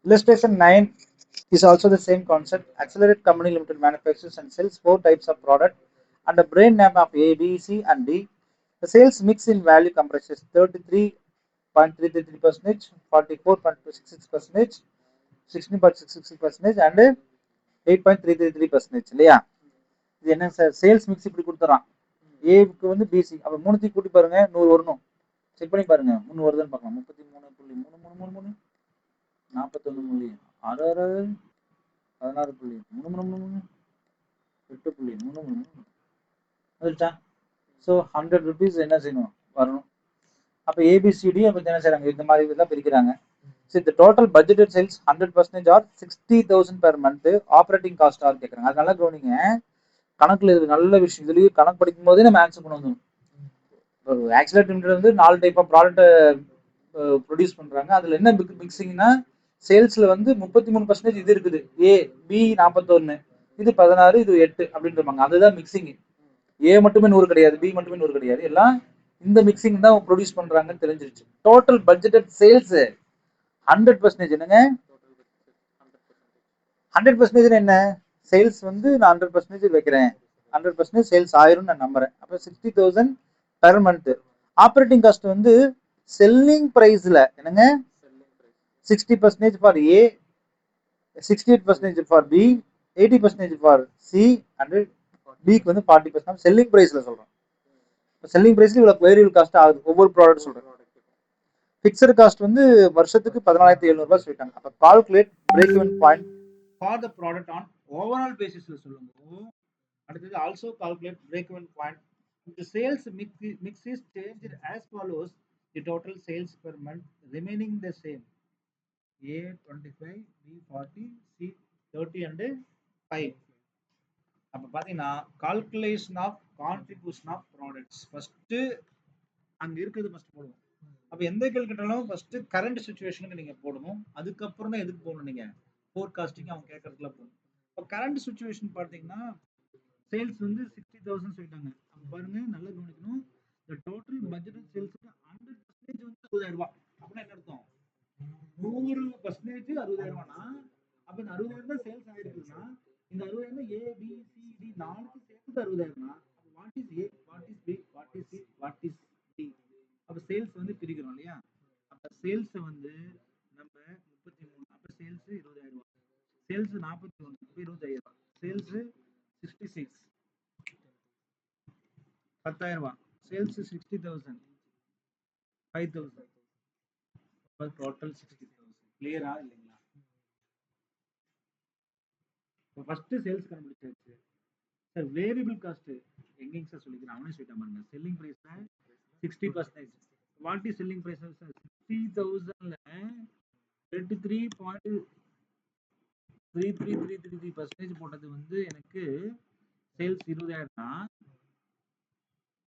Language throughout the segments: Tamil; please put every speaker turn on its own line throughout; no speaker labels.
Illustration 9 is also the same concept. Accelerate Company Limited manufactures and sells 4 types of product under brand name of A, B, C, and D. The sales mix in value comprises 33.333%, 44.66%, 16.66%, and 8.333%. இல்லையா? இது என்ன சார் சேல்ஸ் மிக்ஸ் இப்படி கொடுத்துறான். ஏக்கு வந்து பிசி அப்போ மூணுத்தையும் கூட்டி பாருங்க 100 வரணும். செக் பண்ணி பாருங்க 3 வருதுன்னு பார்க்கலாம். 33.333 41.66 16.33 8.33 வந்துருச்சா? ஸோ 100 rupees என்ன செய்யணும் வரணும். அப்போ ஏபிசிடி அப்போ என்ன செய்யறாங்க இந்த மாதிரி இதெல்லாம் பிரிக்கிறாங்க. ஸோ இந்த total budgeted sales 100% are 60,000 per month. Operating cost are கேட்குறாங்க. அது நல்லா கவனிங்க. கணக்குல இது நல்ல விஷயம். இதுலயும் கணக்கு படிக்கும் போதே நம்ம ஆன்சர் கொண்டு வந்துடும். ஆக்சிலேட் லிமிடெட் வந்து 4 டைப் ஆஃப் ப்ராடக்ட் ப்ரொடியூஸ் பண்றாங்க. அதுல என்ன மிக்சிங்னா சேல்ஸ்ல வந்து 33% இது இருக்குது. ஏ பி 41, இது 16, இது 8 அப்படின்றாங்க. அதுதான் மிக்சிங். ஏ மட்டுமே 100 கிடையாது, பி மட்டுமே 100 கிடையாது. எல்லாம் இந்த மிக்சிங் தான் ப்ரொடியூஸ் பண்றாங்கன்னு தெரிஞ்சிருச்சு. டோட்டல் பட்ஜெட்டட் சேல்ஸ் 100% என்னங்க 100% என்ன சேல்ஸ் வந்து நான் 100% வைக்கிறேன். 100% சேல்ஸ் ஆயிரும் நான் நம்புறேன். அப்போ 60,000 பெர் மந்த். ஆப்ரேட்டிங் காஸ்ட் வந்து செல்லிங் பிரைஸ்ல என்னங்க 60% for A, 68% for B, 80% for C, and பிக்கு வந்து 40%. செல்லிங் பிரைஸ்ல சொல்றோம். செல்லிங் பிரைஸ்ல இவ்வளவு வேரியபிள் காஸ்ட் ஆகுது. ஒவ்வொரு ப்ராடக்ட் சொல்றேன். பிக்சட் காஸ்ட் வந்து வருஷத்துக்கு 14,700 ரூபாய் சொல்லிட்டாங்க. அப்ப calculate break even point for the product on overall பேசிஸ்ல சொல்லுங்க. அடுத்தது also calculate break even point. The sales mix is changed as follows. The total sales per month remaining the same. A 25, B 40, C 30 and 5. அப்ப பாத்தீங்கன்னா calculation of contribution of products first அங்க இருக்குது ஃபர்ஸ்ட் போடுவோம். அப்ப எந்த கேள்வி கேட்டாலும் ஃபர்ஸ்ட் கரண்ட் சிச்சுவேஷனுக்கு நீங்க போடணும். அதுக்கப்புறம் தான் எதுக்கு போகணும் நீங்க ஃபோர்காஸ்டிங் அவங்க கேட்கறதுல போகணும். இப்போ கரண்ட் சிச்சுவேஷன் பார்த்தீங்கன்னா சேல்ஸ் வந்து 60,000 சொல்லிட்டாங்க. அப்ப பாருங்க நல்லா கவனிக்கணும். இந்த டோட்டல் பட்ஜெட் சேல்ஸ்க்கு 100% வந்து 60,000 ரூபாய். அப்படின்னா என்ன அர்த்தம்? 100% 60,000 ரூபாய்னா அப்ப இந்த 60,000 தான் சேல்ஸ் ஆயிருக்குன்னா இந்த 60,000 ஏ பி சி டி நாலுக்கு சேர்த்து 60,000னா what is A, what is B, what is C, what is D. அப்ப சேல்ஸ் வந்து பிரிக்கிறோம் இல்லையா? அப்ப சேல்ஸ் வந்து நம்ம 33, அப்ப சேல்ஸ் 20,000 ரூபாய், சேல்ஸ் 41, அப்ப 25,000 ரூபாய், சேல்ஸ் 66 10,000 ரூபாய், சேல்ஸ் 60,000 5,000, டோட்டல் 60,000. கிளியரா இல்லைங்களா? ஃபர்ஸ்ட் சேல்ஸ் கண்டுபிடிச்சாச்சு சார். வேரியபிள் காஸ்ட் எங்கேங்க சார் சொல்லிக்கிறேன் அவனே சொல்லிட்டேன் பாருங்க. செல்லிங் பிரைஸ்ல 60%. What is selling price sir? 60,000ல 33.3333% போட்டது வந்து எனக்கு சேல்ஸ் 20,000னா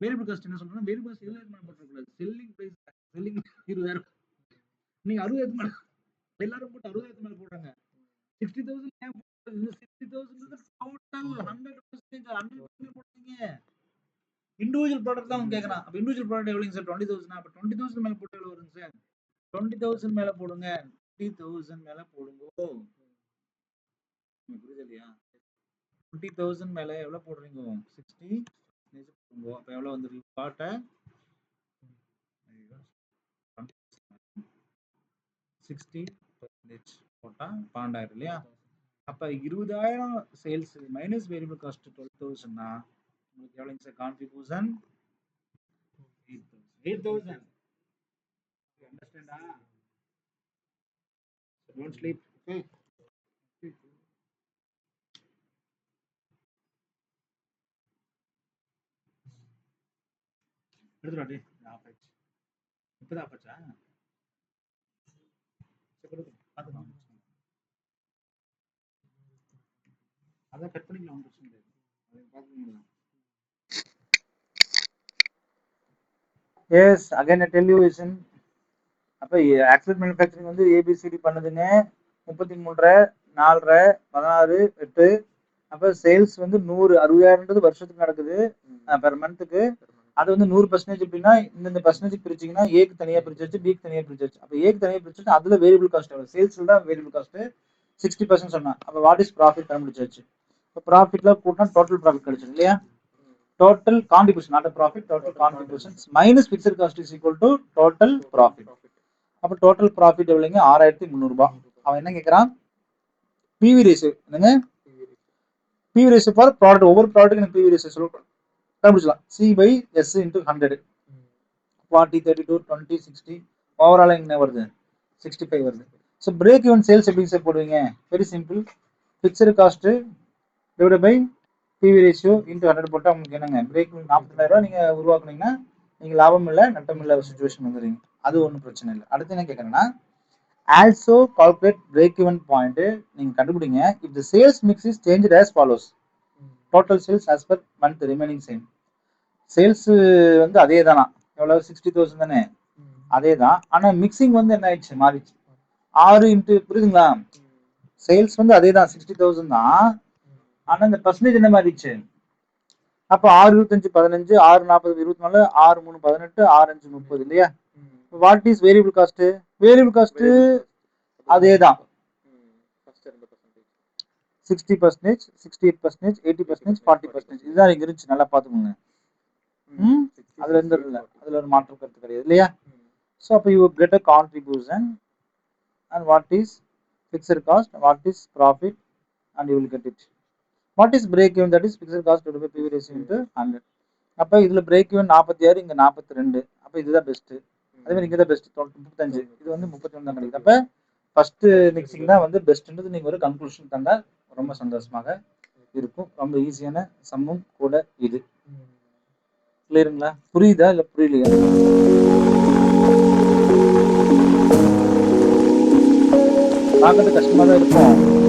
வேரியபிள் காஸ்ட் என்ன சொல்றேன்னா வேரியபிள் காஸ்ட் 20,000 போட்டக்கூடாது. செல்லிங் பிரைஸ் செல்லிங் 20,000 நீங்க 60,000 மேல எல்லாரும் போட்டு 60,000 மேல போடுறாங்க. 60,000 60,000 டோட்டல் 100% 100% போட்டீங்க. இண்டிவிஜுவல் ப்ராடக்ட் தான் அவங்க கேட்கறான். அப்ப இண்டிவிஜுவல் ப்ராடக்ட் எவ்வளவுங்க சார்? 20,000. அப்ப 20,000 மேல போட்டு எவ்வளவு வருங்க சார்? 20,000 மேல போடுங்க. 20,000 மேல போடுங்க. புரியுது இல்லையா? 20,000 மேல எவ்வளவு போடுறீங்க? 60 போடுங்க. அப்ப எவ்வளவு வந்துருக்கு? காட்ட 60% போட்டா 12,000 இல்லையா? அப்ப 20,000 சேல்ஸ் மைனஸ் வேரியபிள் காஸ்ட் 12,000னா உங்களுக்கு எவ்வளவுங்க sir contribution? 8,000. You understand? So don't sleep. எடுத்துடாடி ஆஃப் ஆயிடுச்சு. இப்பதான் ஆஃப் ஆச்சா? அதான் கட் பண்ணிக்கலாம். ஒன்றும் பிரச்சனை கிடையாது. அதை பார்த்துக்கலாம். S again I tell you is in. அப்போ ஆக்சிலேட் மேனுஃபேக்சரிங் வந்து ஏபிசிடி பண்ணுதுங்க. 33, 4, 16, 8. அப்போ சேல்ஸ் வந்து 100 60,000ன்றது வருஷத்துக்கு நடக்குது பெர் மந்த்துக்கு. அது வந்து 100% அப்படின்னா இந்த பர்சன்டேஜ் பிரிச்சிங்கன்னா ஏக்கு தனியாக பிரிச்சாச்சு, பிக்கு தனியாக பிரிச்சாச்சு. அப்போ ஏக்கு தனியாக பிரிச்சுட்டு அதில் வேரியபிள் காஸ்ட் எவ்வளோ? சேல்ஸில் தான் வேரியபிள் காஸ்ட் 60% சொன்னேன். அப்போ வாட் இஸ் ப்ராஃபிட் கண்டுபிடிச்சாச்சு. இப்போ ப்ராஃபிட்லாம் கூட்டினா டோட்டல் ப்ராஃபிட் கிடைச்சிடும் இல்லையா? Total contribution, not profit, total contributions minus fixed cost is equal to total profit. அப்போ டோட்டல் ப்ராஃபிட் எவ்வளோங்க? 6300 அவன் என்ன கேட்குறான்? பிவி ரேஷியோ என்னங்க? PV ratio for product. ஒவ்வொரு ப்ராடக்ட்டுக்கு எனக்கு பிவி ரேஷியோ சொல்லுவோம், கண்டுபிடிச்சலாம். C by S into 100, 40, 32, 20, 60, overall என்ன வருது? 65 வருது. ஸோ பிரேக் ஈவன் சேல்ஸ் எப்படி சார் போடுவீங்க? Very simple, fixed cost divide by PV ratio into 100 போட்டால் உங்களுக்கு என்னங்க? பிரேக் ஈவன் 40000 நீங்கள் உருவாக்குனீங்கன்னா நீங்கள் லாபம் இல்லை நட்டம் இல்லை சுச்சுவேஷன் வந்துடுறீங்க. அது ஒன்றும் பிரச்சனை இல்லை. அடுத்து என்ன கேட்குறேன்னா, also calculate break even point நீங்கள் கண்டுபிடிங்க. If the sales mix is change as follows, total sales as per month remaining same. Sales வந்து அதே தானா? எவ்வளோ? 60,000 தானே? அதே தான். ஆனால் மிக்சிங் வந்து என்ன ஆயிடுச்சு? மாறிடுச்சு. 6 இன்ட்டு, புரியுதுங்களா? சேல்ஸ் வந்து அதே தான், 60,000 தான். ஆனால் இந்த பர்சன்டேஜ் என்ன மாறிடுச்சு? அப்போ 6 25 15, 6 40 24, 6 3 18, 6 5 30 இல்லையா? What is variable cost? Variable cost அதே தான், 60%, 68%, 80%, 40%. இதுதான் இங்க இருந்துச்சு, நல்லா பார்த்துக்கோங்க. அதுல இருந்து இல்லை, அதுல ஒரு மாற்றம் கருத்து கிடையாது இல்லையா? ஸோ அப்போ you get a contribution and what is fixed cost, what is profit, and you will get it. What is break even? That is fixed cost divide by PV ratio into 100. அப்போ இதுல பிரேக் ஈவன் 46, இங்க 42. அப்போ இதுதான் பெஸ்ட். அதே மாதிரி இங்கே தான் பெஸ்ட் 35, இது வந்து 31 தான் கிடைக்குது. அப்போ ஃபர்ஸ்ட் மிக்சிங் தான் வந்து பெஸ்ட்ன்றது நீங்கள் ஒரு கன்க்ளூஷன் தந்தால் ரொம்ப சந்தோஷமாக இருக்கும். ரொம்ப ஈஸியான சம்மும் கூட இது. கிளியருங்களா? புரியுதா இல்லை புரியலையா? பார்க்கறது கஷ்டமாக தான் இருக்கும்.